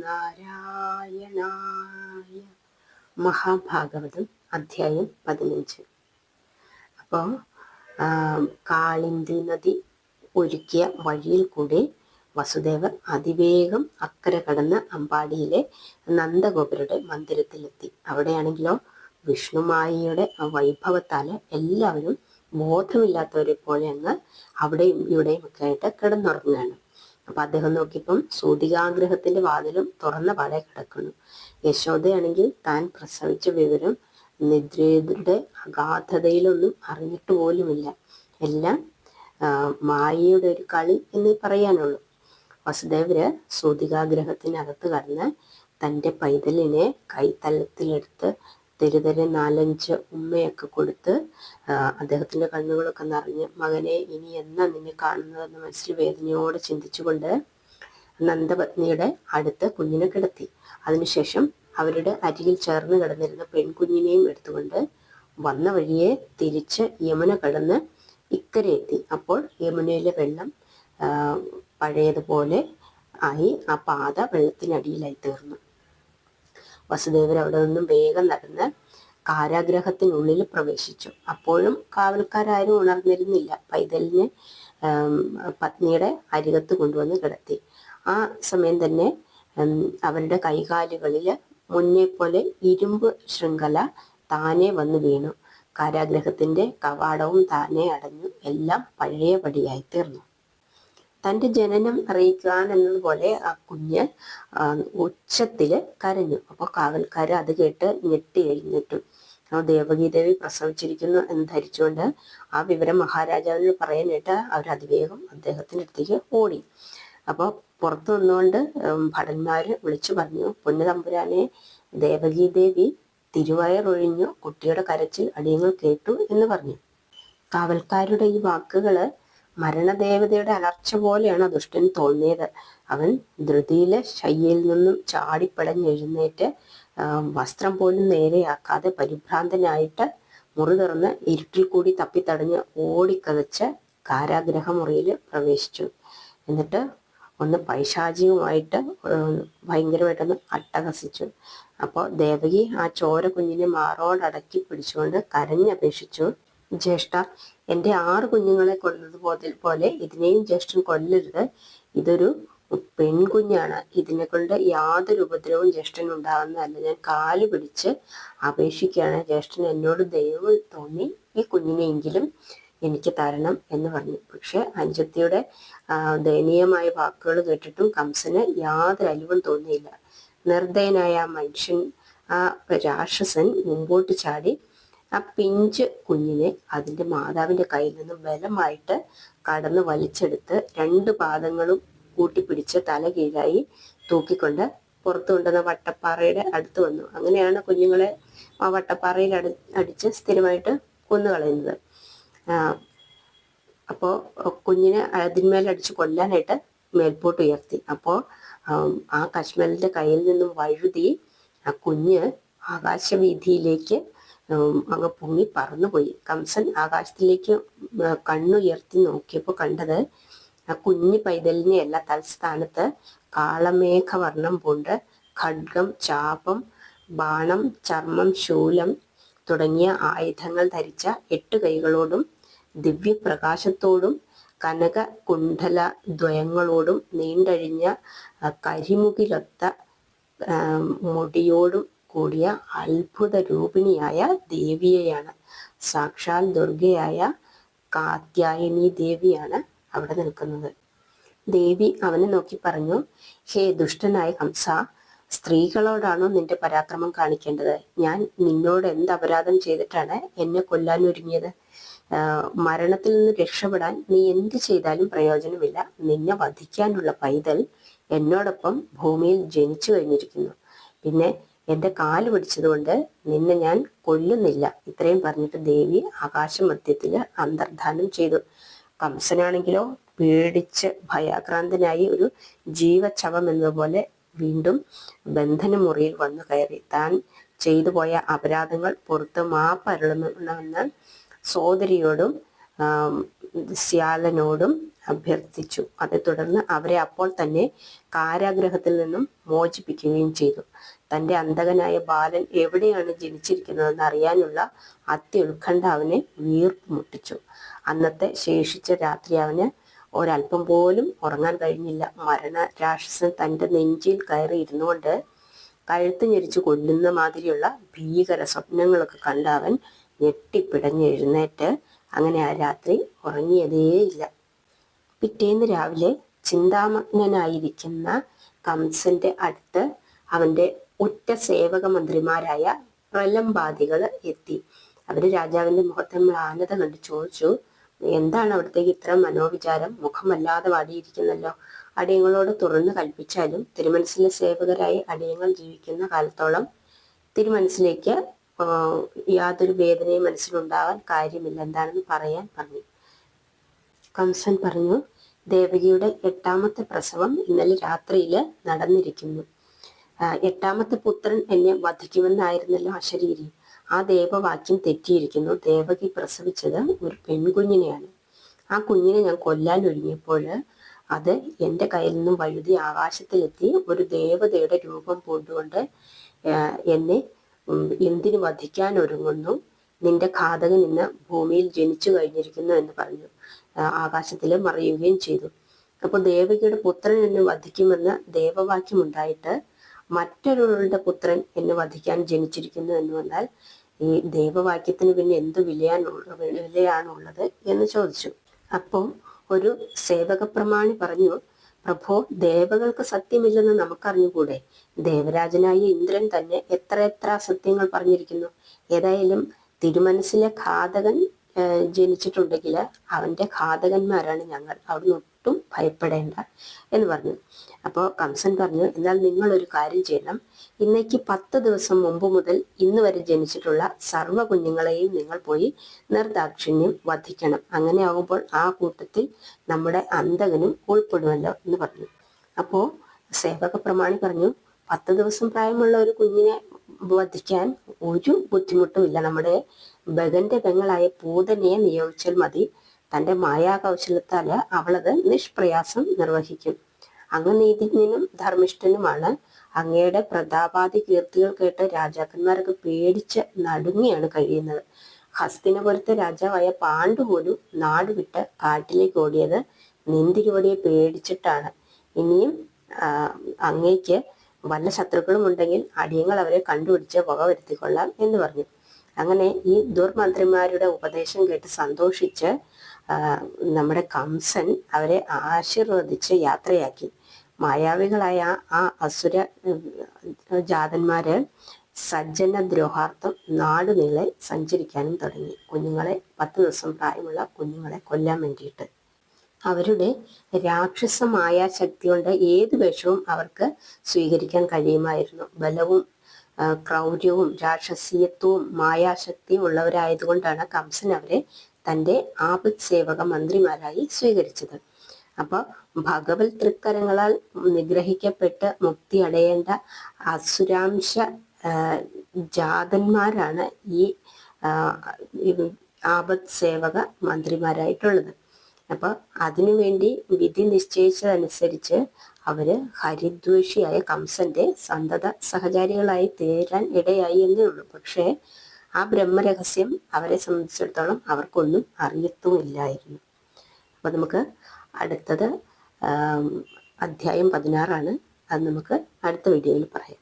നാരായണായ. മഹാഭാഗവതം അധ്യായം 15. അപ്പോൾ കാളിന്തി നദി ഒരുക്കിയ വഴിയിൽ കൂടി വസുദേവർ അതിവേഗം അക്കരെ കടന്ന് അമ്പാടിയിലെ നന്ദഗോപരുടെ മന്ദിരത്തിലെത്തി. അവിടെയാണെങ്കിലോ വിഷ്ണുമായിയുടെ വൈഭവത്താല് എല്ലാവരും ബോധമില്ലാത്തവരെ പോലെ അങ്ങ് അവിടെയും ഇവിടെയും ഒക്കെ ആയിട്ട് കിടന്നുറങ്ങുകയാണ്. അപ്പൊ അദ്ദേഹം നോക്കിയപ്പം സൂതികാഗ്രഹത്തിന്റെ വാതിലും തുറന്ന പാടെ കിടക്കുന്നു. യശോദയാണെങ്കിൽ താൻ പ്രസവിച്ച വിവരം നിദ്രയുടെ അഗാധതയിലൊന്നും അറിഞ്ഞിട്ട് പോലുമില്ല. എല്ലാം മായയുടെ ഒരു കളി എന്ന് പറയാനുള്ളൂ. വസുദേവര് സൂതികാഗ്രഹത്തിനകത്ത് കടന്ന് തൻ്റെ പൈതലിനെ കൈത്തലത്തിലെടുത്ത് തെരുതെരെ 4-5 ഉമ്മയൊക്കെ കൊടുത്ത് അദ്ദേഹത്തിന്റെ കണ്ണുകളൊക്കെ നിറഞ്ഞ്, മകനെ ഇനി എന്നാ നിന്നെ കാണുന്നതെന്ന് മനസ്സിൽ വേദനയോടെ ചിന്തിച്ചുകൊണ്ട് നന്ദപത്നിയുടെ അടുത്ത് കുഞ്ഞിനെ കിടത്തി. അതിനുശേഷം അവരുടെ അരികിൽ ചേർന്ന് കിടന്നിരുന്ന പെൺകുഞ്ഞിനെയും എടുത്തുകൊണ്ട് വന്ന വഴിയെ തിരിച്ച് യമുന കടന്ന് ഇക്കരെ എത്തി. അപ്പോൾ യമുനയിലെ വെള്ളം പഴയതുപോലെ ആയി ആ പാത വെള്ളത്തിനടിയിലായി തീർന്നു. വസുദേവർ അവിടെ നിന്നും വേഗം നടന്ന് കാരാഗ്രഹത്തിനുള്ളിൽ പ്രവേശിച്ചു. അപ്പോഴും കാവൽക്കാരും ഉണർന്നിരുന്നില്ല. പൈതലിനെ പത്നിയുടെ അരികത്ത് കൊണ്ടുവന്ന് കിടത്തി. ആ സമയം തന്നെ അവരുടെ കൈകാലുകളിൽ മുന്നേ പോലെ ഇരുമ്പ് ശൃംഖല താനെ വന്നു വീണു. കാരാഗ്രഹത്തിന്റെ കവാടവും താനെ അടഞ്ഞു. എല്ലാം പഴയപടിയായി തീർന്നു. തൻ്റെ ജനനം അറിയിക്കാൻ എന്നതുപോലെ ആ കുഞ്ഞ് ഉച്ചത്തില് കരഞ്ഞു. അപ്പോൾ കാവൽക്കാർ അത് കേട്ട് ഞെട്ടി എഴുന്നേറ്റു. ദേവകീദേവി പ്രസവിച്ചിരിക്കുന്നു എന്ന് ധരിച്ചുകൊണ്ട് ആ വിവരം മഹാരാജാവിന് പറയാനായിട്ട് അവർ അതിവേഗം അദ്ദേഹത്തിൻ്റെ അടുത്തേക്ക് ഓടി. അപ്പോൾ പുറത്തു നിന്നുകൊണ്ട് ഭടന്മാര് വിളിച്ചു പറഞ്ഞു, പൊന്നു തമ്പുരാനെ, ദേവകീദേവി തിരുവയറൊഴിഞ്ഞു, കുട്ടിയുടെ കരച്ചിൽ അടിയങ്ങൾ കേട്ടു എന്ന് പറഞ്ഞു. കാവൽക്കാരുടെ ഈ വാക്കുകള് മരണദേവതയുടെ അലർച്ച പോലെയാണ് ദുഷ്ടന് തോന്നിയത്. അവൻ ധൃതിയിലെ ശയ്യയിൽ നിന്നും ചാടിപ്പടഞ്ഞെഴുന്നേറ്റ് വസ്ത്രം പോലും നേരെയാക്കാതെ പരിഭ്രാന്തനായിട്ട് മുറി തുറന്ന് ഇരുട്ടിൽ കൂടി തപ്പിത്തടഞ്ഞ് ഓടിക്കതച്ച് കാരാഗ്രഹമുറിയിൽ പ്രവേശിച്ചു. എന്നിട്ട് ഒന്ന് പൈശാചികമായിട്ട് ഭയങ്കരമായിട്ടൊന്ന് അട്ടഹസിച്ചു. അപ്പോൾ ദേവകി ആ ചോര കുഞ്ഞിനെ മാറോടടക്കി പിടിച്ചുകൊണ്ട് കരഞ്ഞപേക്ഷിച്ചു, ജ്യേഷ്ഠ, എൻ്റെ 6 കുഞ്ഞുങ്ങളെ കൊന്നതുപോലെ ഇതിനെയും ജ്യേഷ്ഠൻ കൊല്ലരുത്. ഇതൊരു പെൺകുഞ്ഞാണ്. ഇതിനെ കൊണ്ട് യാതൊരു ഉപദ്രവവും ജ്യേഷ്ഠൻ ഉണ്ടാകുന്നതല്ല. ഞാൻ കാല് പിടിച്ച് അപേക്ഷിക്കുകയാണ്. ജ്യേഷ്ഠൻ എന്നോട് ദയവ് തോന്നി ഈ കുഞ്ഞിനെയെങ്കിലും എനിക്ക് തരണം എന്ന് പറഞ്ഞു. പക്ഷെ അനുജത്തിയുടെ ദയനീയമായ വാക്കുകൾ കേട്ടിട്ടും കംസന് യാതൊരു അലിവും തോന്നിയില്ല. നിർദ്ദയനായ ആ മനുഷ്യൻ, ആ രാക്ഷസൻ മുമ്പോട്ട് ചാടി ആ പിഞ്ച് കുഞ്ഞിനെ അതിൻ്റെ മാതാവിൻ്റെ കയ്യിൽ നിന്നും ബലമായിട്ട് കടന്ന് വലിച്ചെടുത്ത് 2 പാദങ്ങളും കൂട്ടിപ്പിടിച്ച് തല കീഴായി തൂക്കിക്കൊണ്ട് പുറത്തു കൊണ്ടുവന്ന വട്ടപ്പാറയുടെ അടുത്ത് വന്നു. അങ്ങനെയാണ് കുഞ്ഞുങ്ങളെ ആ വട്ടപ്പാറയിൽ അടിച്ച് സ്ഥിരമായിട്ട് കൊന്നുകളയുന്നത്. അപ്പോൾ കുഞ്ഞിനെ അതിന്മേലടിച്ച് കൊല്ലാനായിട്ട് മേൽപോട്ട് ഉയർത്തി. അപ്പോൾ ആ കശ്മലിന്റെ കയ്യിൽ നിന്നും വഴുതി ആ കുഞ്ഞ് ആകാശവീതിയിലേക്ക് അങ്ങ് പൊങ്ങി പറന്നുപോയി. കംസൻ ആകാശത്തിലേക്ക് കണ്ണുയർത്തി നോക്കിയപ്പോൾ കണ്ടത് ആ കുഞ്ഞു പൈതലിനെയല്ല, തൽസ്ഥാനത്ത് കാളമേഘവർണം പൂണ്ട് ഖഡ്ഗം, ചാപം, ബാണം, ചർമ്മം, ശൂലം തുടങ്ങിയ ആയുധങ്ങൾ ധരിച്ച 8 കൈകളോടും ദിവ്യപ്രകാശത്തോടും കനക കുണ്ഡല ദ്വയങ്ങളോടും നീണ്ടഴിഞ്ഞ കരിമുകിലൊത്ത മുടിയോടും കൂടിയ അത്ഭുത രൂപിണിയായ ദേവിയെയാണ്. സാക്ഷാൽ ദുർഗയായ കാത്യായനി ദേവിയാണ് അവിടെ നിൽക്കുന്നത്. ദേവി അവനെ നോക്കി പറഞ്ഞു, ഹേ ദുഷ്ടനായ കംസ, സ്ത്രീകളോടാണോ നിന്റെ പരാക്രമം കാണിക്കേണ്ടത്? ഞാൻ നിന്നോട് എന്ത് അപരാധം ചെയ്തിട്ടാണ് എന്നെ കൊല്ലാൻ ഒരുങ്ങിയത്? മരണത്തിൽ നിന്ന് രക്ഷപ്പെടാൻ നീ എന്ത് ചെയ്താലും പ്രയോജനമില്ല. നിന്നെ വധിക്കാനുള്ള പൈതൽ എന്നോടൊപ്പം ഭൂമിയിൽ ജനിച്ചു കഴിഞ്ഞിരിക്കുന്നു. പിന്നെ എൻ്റെ കാല് പിടിച്ചതുകൊണ്ട് നിന്നെ ഞാൻ കൊല്ലുന്നില്ല. ഇത്രയും പറഞ്ഞിട്ട് ദേവി ആകാശമധ്യത്തിൽ അന്തർധാനം ചെയ്തു. കംസനാണെങ്കിലോ പേടിച്ച് ഭയാക്രാന്തനായി ഒരു ജീവച്ഛവം എന്നതുപോലെ വീണ്ടും ബന്ധനമുറിയിൽ വന്നു കയറി. താൻ ചെയ്തു പോയ അപരാധങ്ങൾ പുറത്ത് മാപ്പരുളണമെന്ന് സോദരിയോടും സ്യാലനോടും അഭ്യർത്ഥിച്ചു. അതേ തുടർന്ന് അവരെ അപ്പോൾ തന്നെ കാരാഗ്രഹത്തിൽ നിന്നും മോചിപ്പിക്കുകയും ചെയ്തു. തന്റെ അന്തകനായ ബാലൻ എവിടെയാണ് ജനിച്ചിരിക്കുന്നതെന്ന് അറിയാനുള്ള അത്യുത്കണ്ഠ അവനെ വീർപ്പ് മുട്ടിച്ചു. അന്നത്തെ ശേഷിച്ച രാത്രി അവന് ഒരല്പം പോലും ഉറങ്ങാൻ കഴിഞ്ഞില്ല. മരണ രാക്ഷസൻ തന്റെ നെഞ്ചിൽ കയറി ഇരുന്നുകൊണ്ട് കഴുത്ത് ഞെരിച്ചു കൊല്ലുന്ന മാതിരിയുള്ള ഭീകര സ്വപ്നങ്ങളൊക്കെ കണ്ട അവൻ ഞെട്ടിപ്പിടഞ്ഞ് എഴുന്നേറ്റ് അങ്ങനെ ആ രാത്രി ഉറങ്ങിയതേയില്ല. പിറ്റേന്ന് രാവിലെ ചിന്താമഗ്നനായിരിക്കുന്ന കംസന്റെ അടുത്ത് അവന്റെ ഉറ്റ സേവക മന്ത്രിമാരായ പ്രലംബാദികൾ എത്തി. അവര് രാജാവിന്റെ മുഖത്തെ മ്ലാനത കണ്ട് ചോദിച്ചു, എന്താണ് അവിടത്തേക്ക് ഇത്ര മനോവിചാരം? മുഖമല്ലാതെ വാടിയിരിക്കുന്നല്ലോ. അടിയങ്ങളോട് തുറന്നു കൽപ്പിച്ചാലും തിരുമനസിലെ സേവകരായി അടിയങ്ങൾ ജീവിക്കുന്ന കാലത്തോളം തിരുമനസിലേക്ക് യാതൊരു വേദനയും മനസ്സിലുണ്ടാവാൻ കാര്യമില്ല. എന്താണെന്ന് പറയാൻ പറഞ്ഞു. കംസൻ പറഞ്ഞു, ദേവകിയുടെ 8ാമത്തെ പ്രസവം ഇന്നലെ രാത്രിയിൽ നടന്നിരിക്കുന്നു. 8ാമത്തെ പുത്രൻ എന്നെ വധിക്കുമെന്നായിരുന്നല്ലോ അശരീരി. ആ ദേവവാക്യം തെറ്റിയിരിക്കുന്നു. ദേവകി പ്രസവിച്ചത് ഒരു പെൺകുഞ്ഞിനെയാണ്. ആ കുഞ്ഞിനെ ഞാൻ കൊല്ലാൻ ഒരുങ്ങിയപ്പോൾ അത് എൻ്റെ കയ്യിൽ നിന്നും വഴുതി ആകാശത്തിലെത്തി ഒരു ദേവതയുടെ രൂപം പൂണ്ടുകൊണ്ട് എന്നെ എന്തിനു വധിക്കാൻ ഒരുങ്ങുന്നു? നിന്റെ ഘാതകൻ ഇന്ന് ഭൂമിയിൽ ജനിച്ചു കഴിഞ്ഞിരിക്കുന്നു എന്ന് പറഞ്ഞു ആകാശത്തിൽ മറയുകയും ചെയ്തു. അപ്പോൾ ദേവകിയുടെ പുത്രൻ എന്നെ വധിക്കുമെന്ന് ദേവവാക്യം ഉണ്ടായിട്ട് മറ്റൊരാളുടെ പുത്രൻ എന്നെ വധിക്കാൻ ജനിച്ചിരിക്കുന്നു എന്ന് വന്നാൽ ഈ ദേവവാക്യത്തിന് പിന്നെ എന്ത് വിലയാണുള്ളത് എന്ന് ചോദിച്ചു. അപ്പോൾ ഒരു സേവക പ്രമാണി പറഞ്ഞു, പ്രഭോ, ദേവകൾക്ക് സത്യമില്ലെന്ന് നമുക്കറിഞ്ഞുകൂടെ? ദേവരാജനായ ഇന്ദ്രൻ തന്നെ എത്ര സത്യങ്ങൾ പറഞ്ഞിരിക്കുന്നു. ഏതായാലും തിരുമനസിലെ ഘാതകൻ ജനിച്ചിട്ടുണ്ടെങ്കിൽ അവന്റെ ഘാതകന്മാരാണ് ഞങ്ങൾ. അവിടുന്ന് ഒട്ടും ഭയപ്പെടേണ്ട എന്ന് പറഞ്ഞു. അപ്പോൾ കംസൻ പറഞ്ഞു, എന്നാൽ നിങ്ങൾ ഒരു കാര്യം ചെയ്യണം. ഇന്നേക്ക് 10 ദിവസം മുമ്പ് മുതൽ ഇന്ന് വരെ ജനിച്ചിട്ടുള്ള സർവ്വ കുഞ്ഞുങ്ങളെയും നിങ്ങൾ പോയി നിർദാക്ഷിണ്യം വധിക്കണം. അങ്ങനെ ആകുമ്പോൾ ആ കൂട്ടത്തിൽ നമ്മുടെ അന്തകനും ഉൾപ്പെടുമല്ലോ എന്ന് പറഞ്ഞു. അപ്പോൾ സേവക പ്രമാണി പറഞ്ഞു, 10 ദിവസം പ്രായമുള്ള ഒരു കുഞ്ഞിനെ വധിക്കാൻ ഒരു ബുദ്ധിമുട്ടുമില്ല. നമ്മുടെ ഭഗന്റെ പെങ്ങളായ പൂതനയെ നിയോഗിച്ചാൽ മതി. തന്റെ മായാകൗശലത്താല് അവളത് നിഷ്പ്രയാസം നിർവഹിക്കും. അങ്ങ് നീതിജ്ഞനും ധർമ്മിഷ്ഠനുമാണ്. അങ്ങയുടെ പ്രതാപാതി കീർത്തികൾ കേട്ട് രാജാക്കന്മാരൊക്കെ പേടിച്ച് നടുങ്ങിയാണ് കഴിയുന്നത്. ഹസ്തിനപുരത്തെ രാജാവായ പാണ്ഡു പോലും നാട് വിട്ട് കാട്ടിലേക്ക് ഓടിയത് നിന്തിരുവടിയെ പേടിച്ചിട്ടാണ്. ഇനിയും അങ്ങേക്ക് വല്ല ശത്രുക്കളും ഉണ്ടെങ്കിൽ അടിയങ്ങൾ അവരെ കണ്ടുപിടിച്ച് വകവരുത്തിക്കൊള്ളാം എന്ന് പറഞ്ഞു. അങ്ങനെ ഈ ദുർമന്ത്രിമാരുടെ ഉപദേശം കേട്ട് സന്തോഷിച്ച് നമ്മുടെ കംസൻ അവരെ ആശീർവദിച്ച് യാത്രയാക്കി. മായാവികളായ ആ അസുര ജാതന്മാര് സജ്ജന ദ്രോഹാർത്ഥം നാടുനീളെ സഞ്ചരിക്കാനും തുടങ്ങി. 10 ദിവസം പ്രായമുള്ള കുഞ്ഞുങ്ങളെ കൊല്ലാൻ വേണ്ടിയിട്ട്. അവരുടെ രാക്ഷസമായ ശക്തി കൊണ്ട് ഏത് വേഷവും അവർക്ക് സ്വീകരിക്കാൻ കഴിയുമായിരുന്നു. ബലവും ക്രൗര്യവും രാക്ഷസീയത്വവും മായാശക്തിയും ഉള്ളവരായതുകൊണ്ടാണ് കംസൻ അവരെ തൻ്റെ ആപത് സേവക മന്ത്രിമാരായി സ്വീകരിച്ചത്. അപ്പൊ ഭഗവത് തൃക്കരങ്ങളാൽ നിഗ്രഹിക്കപ്പെട്ട് മുക്തി അടയേണ്ട അസുരാംശ ജാതന്മാരാണ് ഈ ആപത് സേവക മന്ത്രിമാരായിട്ടുള്ളത്. അപ്പൊ അതിനുവേണ്ടി വിധി നിശ്ചയിച്ചതനുസരിച്ച് അവര് ഹരിദ്വേഷിയായ കംസന്റെ സന്തത സഹചാരികളായി തീരാൻ ഇടയായി എന്നേ ഉള്ളൂ. പക്ഷേ ആ ബ്രഹ്മരഹസ്യം അവരെ സംബന്ധിച്ചിടത്തോളം അവർക്കൊന്നും അറിയത്തുമില്ലായിരുന്നു. അപ്പൊ നമുക്ക് അടുത്തത് അധ്യായം 16 ആണ്. അത് നമുക്ക് അടുത്ത വീഡിയോയിൽ പറയാം.